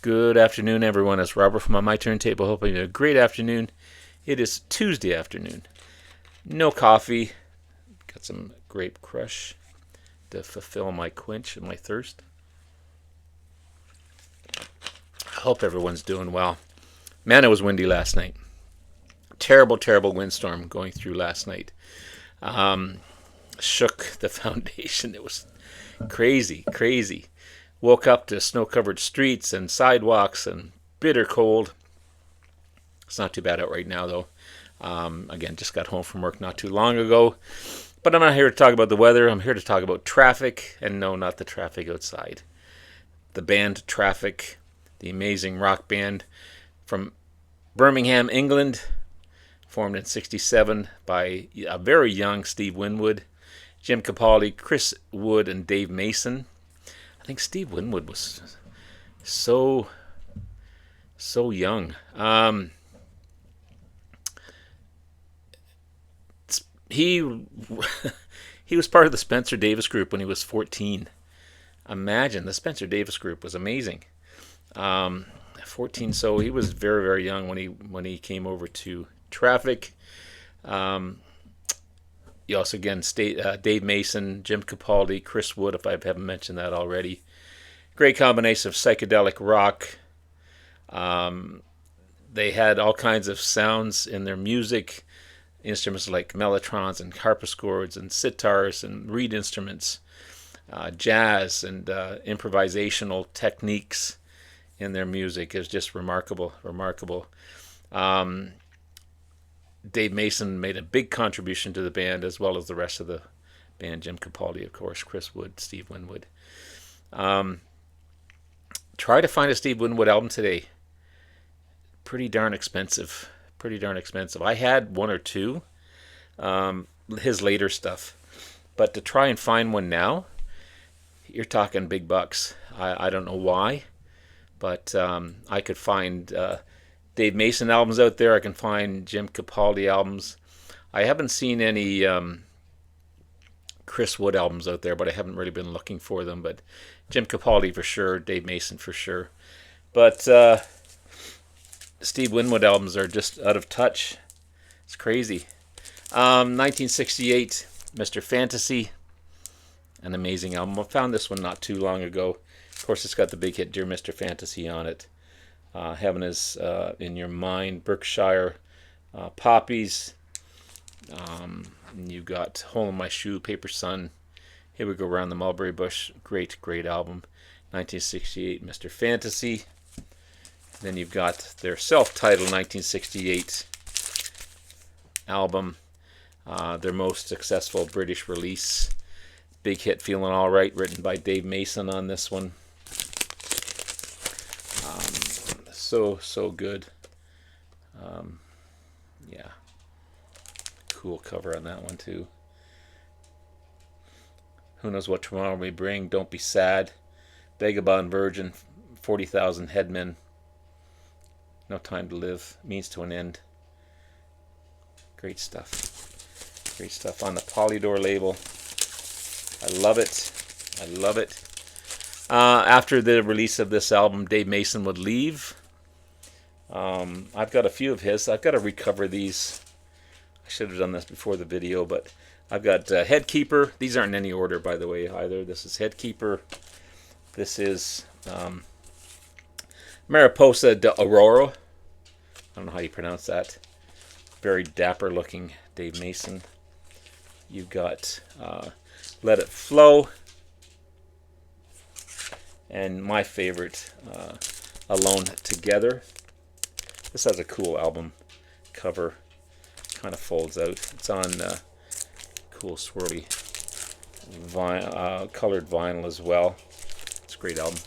Good afternoon, everyone. It's Robert from On My Turntable. Hoping you had a great afternoon. It is Tuesday afternoon. No coffee. Got some grape crush to fulfill my quench and my thirst. I hope everyone's doing well. Man, it was windy last night. Terrible, terrible windstorm going through last night. Shook the foundation. It was crazy, crazy. Woke up to snow-covered streets and sidewalks and bitter cold. It's not too bad out right now, though. Again, just got home from work not too long ago. But I'm not here to talk about the weather. I'm here to talk about traffic. And no, not the traffic outside. The band Traffic, the amazing rock band from Birmingham, England, formed in '67 by a very young Steve Winwood, Jim Capaldi, Chris Wood, and Dave Mason. I think Steve Winwood was so young. He he was part of the Spencer Davis group when he was 14. Imagine, the Spencer Davis group was amazing. 14, so he was very, very young when he came over to Traffic. You also, again, Dave Mason, Jim Capaldi, Chris Wood, if I haven't mentioned that already. Great combination of psychedelic rock. They had all kinds of sounds in their music. Instruments like mellotrons and harpsichords and sitars and reed instruments. Jazz and improvisational techniques in their music is just remarkable, remarkable. Dave Mason made a big contribution to the band, as well as the rest of the band. Jim Capaldi, of course, Chris Wood, Steve Winwood. Try to find a Steve Winwood album today. Pretty darn expensive. Pretty darn expensive. I had one or two, his later stuff. But to try and find one now, you're talking big bucks. I don't know why, but I could find Dave Mason albums out there. I can find Jim Capaldi albums. I haven't seen any Chris Wood albums out there, but I haven't really been looking for them. But Jim Capaldi for sure, Dave Mason for sure. But Steve Winwood albums are just out of touch. It's crazy. 1968, Mr. Fantasy, an amazing album. I found this one not too long ago. Of course, it's got the big hit Dear Mr. Fantasy on it. Heaven is in Your Mind, Berkshire, Poppies. You've got Hole in My Shoe, Paper Sun. Here We Go Round the Mulberry Bush. Great, great album. 1968, Mr. Fantasy. Then you've got their self-titled 1968 album, their most successful British release. Big hit, Feeling Alright, written by Dave Mason on this one. So good. Yeah. Cool cover on that one too. Who Knows What Tomorrow May Bring, Don't Be Sad, Vagabond Virgin, 40,000 Headmen, No Time to Live, Means to an End. Great stuff. Great stuff on the Polydor label. I love it. I love it. After the release of this album, Dave Mason would leave. I've got a few of his. I've got to recover these. I should have done this before the video, but I've got Headkeeper. These aren't in any order, by the way, either. This is Headkeeper. This is Mariposa de Aurora. I don't know how you pronounce that. Very dapper looking Dave Mason. You've got Let It Flow. And my favorite, Alone Together. This has a cool album cover. Kind of folds out. It's on cool swirly colored vinyl as well. It's a great album.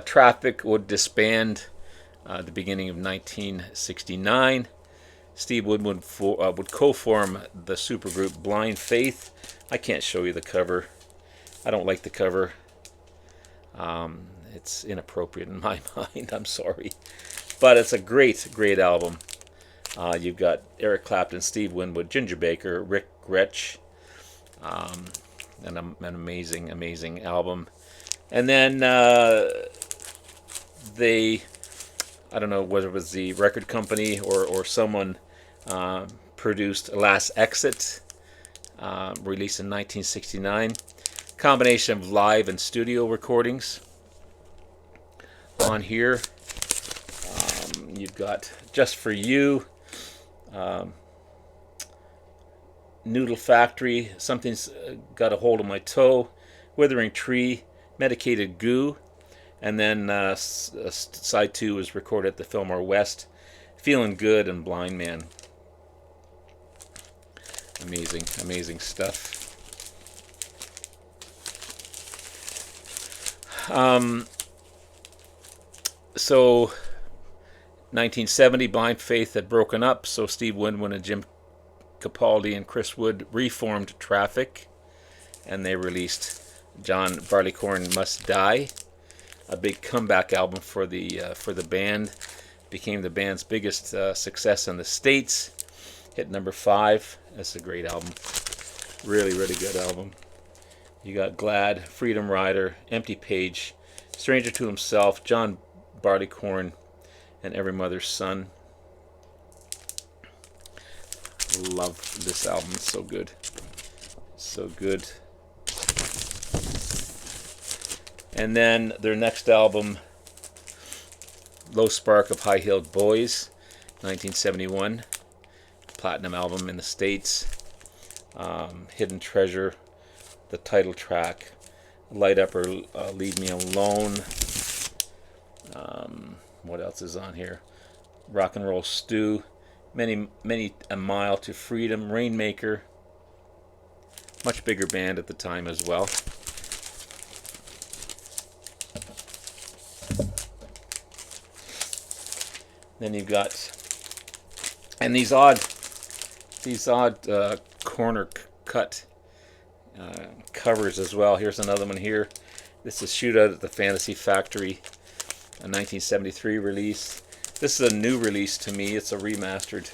Traffic would disband at the beginning of 1969. Steve Winwood would co-form the supergroup Blind Faith. I can't show you the cover. I don't like the cover. It's inappropriate in my mind. I'm sorry. But it's a great, great album. You've got Eric Clapton, Steve Winwood, Ginger Baker, Rick Gretsch. An amazing, amazing album. And then they, I don't know whether it was the record company or someone, produced Last Exit, released in 1969. Combination of live and studio recordings. On here, you've got Just For You, Noodle Factory, Something's Got a Hold of My Toe, Withering Tree, Medicated Goo, and then side 2 was recorded at the Fillmore West, Feeling Good and Blind Man. Amazing, amazing stuff. So 1970, Blind Faith had broken up, so Steve Winwood and Jim Capaldi and Chris Wood reformed Traffic, and they released John Barleycorn Must Die, a big comeback album for the band. Became the band's biggest success in the States. Hit number 5. That's a great album. Really, really good album. You got Glad, Freedom Rider, Empty Page, Stranger to Himself, John Barleycorn, and Every Mother's Son. Love this album. It's so good. So good. And then their next album, Low Spark of High-Heeled Boys, 1971. Platinum album in the States. Hidden Treasure, the title track. Light Up or Leave Me Alone. What else is on here? Rock and Roll Stew. Many a Mile to Freedom. Rainmaker. Much bigger band at the time as well. Then you've got, and these odd corner cut covers as well. Here's another one here. This is Shootout at the Fantasy Factory, a 1973 release. This is a new release to me. It's a remastered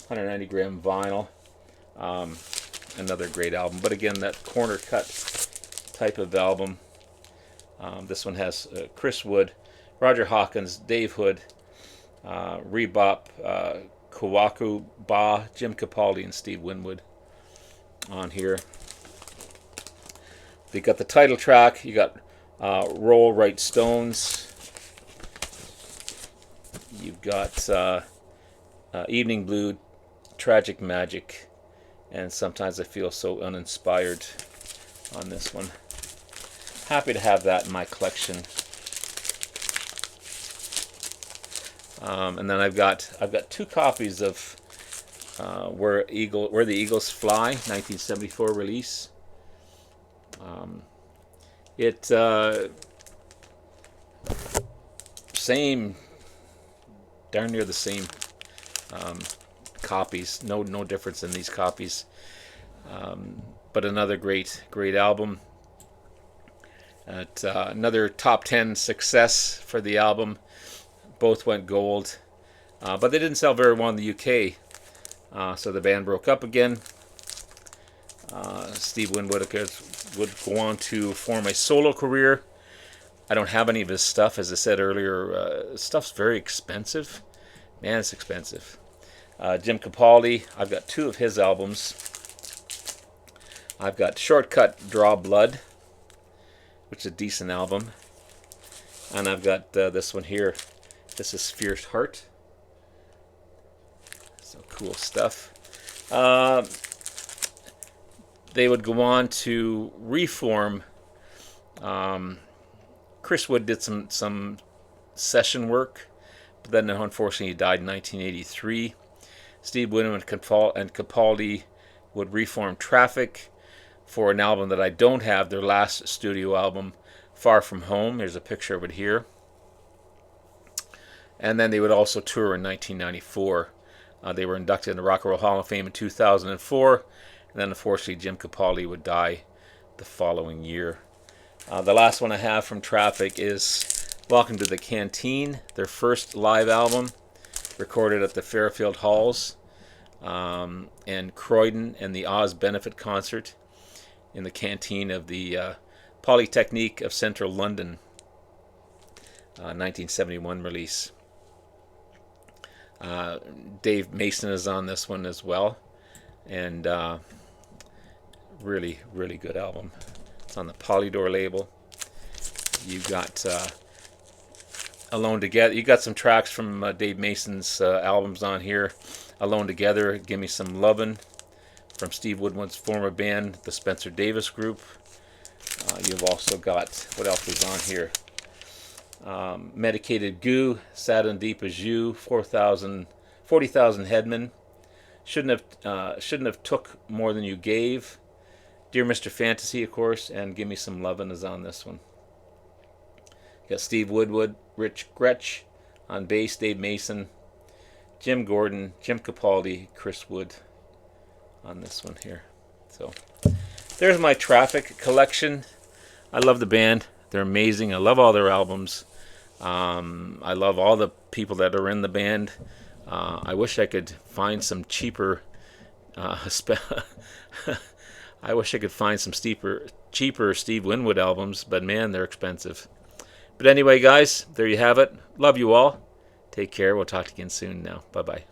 190 gram vinyl. Another great album, but again, that corner cut type of album. This one has Chris Wood, Roger Hawkins, Dave Hood, Rebop, Kawaku Ba, Jim Capaldi, and Steve Winwood on here. You got the title track. You got Roll Right Stones. You've got Evening Blue, Tragic Magic, and Sometimes I Feel So Uninspired on this one. Happy to have that in my collection. And then I've got 2 copies of Where the Eagles Fly, 1974 release. Same, darn near the same copies. No difference in these copies. But another great album. Another top 10 success for the album. Both went gold, but they didn't sell very well in the UK, so the band broke up again. Steve Winwood would go on to form a solo career. I don't have any of his stuff. As I said earlier, stuff's very expensive. Man, it's expensive. Jim Capaldi, I've got 2 of his albums. I've got Shortcut, Draw Blood, which is a decent album. And I've got this one here. This is Fierce Heart. So cool stuff. They would go on to reform. Chris Wood did some session work, but then unfortunately he died in 1983. Steve Winwood and Capaldi would reform Traffic for an album that I don't have, their last studio album, Far From Home. There's a picture of it here. And then they would also tour in 1994. They were inducted in the Rock and Roll Hall of Fame in 2004. And then unfortunately Jim Capaldi would die the following year. The last one I have from Traffic is Welcome to the Canteen, their first live album, recorded at the Fairfield Halls and Croydon, and the Oz Benefit Concert in the canteen of the Polytechnique of Central London, 1971 release. Dave Mason is on this one as well, and really, really good album. It's on the Polydor label. You got Alone Together. You got some tracks from Dave Mason's albums on here. Alone Together, Give Me Some Lovin', from Steve Winwood's former band, the Spencer Davis Group. You've also got, what else is on here? Medicated Goo, Sad and Deep as You, 40,000 Headman, Shouldn't have Took More Than You Gave, Dear Mr. Fantasy, of course, and Give Me Some Lovin' is on this one. You got Steve Winwood, Rich Gretsch on bass, Dave Mason, Jim Gordon, Jim Capaldi, Chris Wood on this one here. So there's my Traffic collection. I love the band. They're amazing. I love all their albums. I love all the people that are in the band. I wish I could find some cheaper I wish I could find some cheaper Steve Winwood albums, but man, they're expensive. But anyway, guys, there you have it. Love you all. Take care. We'll talk to you again soon now. Bye-bye.